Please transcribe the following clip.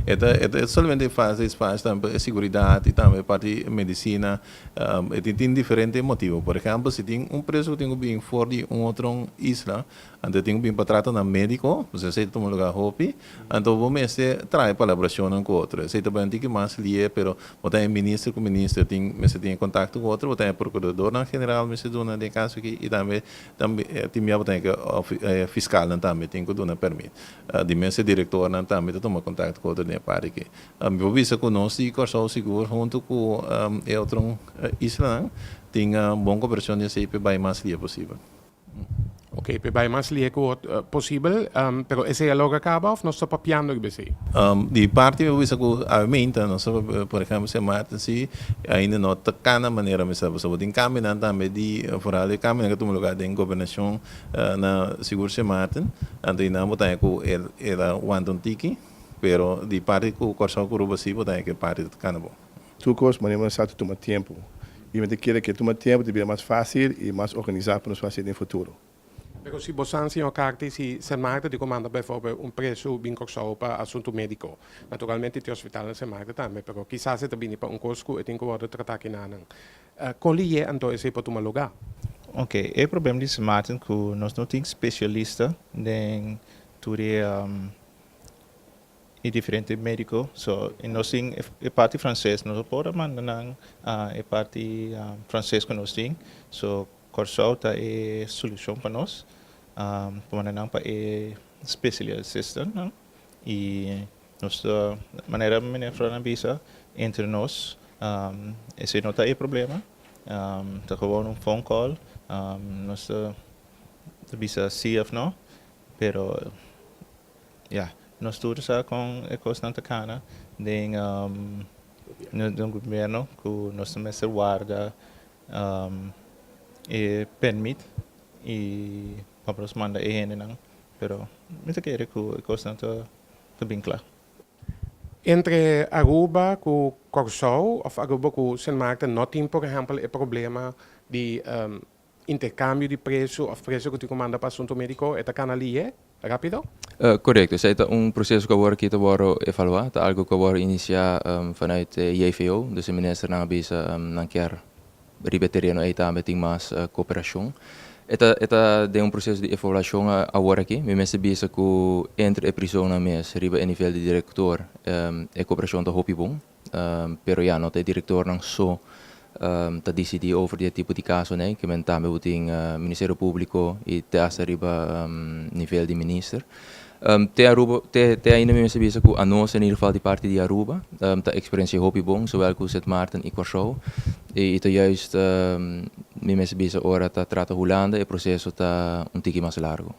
É somente faz espaço também segurança e também parte medicina. Tem diferentes motivos. Por exemplo, se tem preso que tem bem fora de outra isla, então tem bem para tratar na médico, você sei que um lugar hopi, então vamos traz colaboração com outro. Sei também tem que mais lia, pero botar ministro com ministro tem contato com outro, botar procurador na general, mas dona de caso que e também tem minha botar que fiscal também tem que dona permite. De mês diretor também toma contato com outro para que eu vi que nós e Corsol seguro junto com outro isla tem boa cooperação de sempre vai mais lia possível. Ok, para mais lieco possível, pero esse é logo acaba ou nós só papiando que você? De parte eu vi que aumenta, nós por exemplo se mata se ainda não está na maneira mas você tem caminhando também de fora de caminhando que tu lugar de governação na seguro se mata, então não botar com ela wanton tiki, pero de parte com o Corsol com o Rubasi botar que parte de canabo. Tu cost, mas não sabe tomar tempo. E me quer que tomar tempo de mais fácil e mais organizado para nós fazer no futuro. Pero se você não carta se marca de comanda bijvoorbeeld preço bem coxo para assunto médico. Naturalmente tem hospital se marca também, pero quizás se também para cosco e tem que ser tratado aqui na colie então esse para tomar lugar. Ok, o problema de Martin que nós não temos especialista em tudo e diferente médico, so nós temos a parte francês, nós podemos mandar a parte francês que nós temos, so Corsol tá é solução para nós, para para specialist assistant, não? E nossa maneira de visa entre nós, esse não tá é problema, tá com phone call, nossa visa CF não, pero nós tudo está com a constante cana do governo que nós também se guarda e permite e para os manda não, pero me quer que a constante está bem claro. Entre Aruba com Corsol ou Aruba com Sint Maarten não tem, por exemplo, o problema de intercâmbio de preço ou preço que tu comanda para assunto médico, é canalier rápido? Correto, isso é processo que agora kita boro evaluar, é algo que agora iniciar vanuit JVO, dus de minister na bisa não quer ribeteriano aí também tem mais cooperação. Eta de processo de avaliação agora aqui, me messe bisa que entre a prisão na mes riba a nível de diretor a cooperação da hopi bom, pero não tem diretor não só tá decidir over die tipo de caso, né, que men também tem Ministério Público e te arriba nível de minister. Te ainda me sabia que a nós, in ieder geval, die parte de Aruba, tá experiência hopi bom, zowel com Sint Maarten e Corsol. E tá juist, me sabia ora tá trata Holanda, e processo tá tiki mais largo.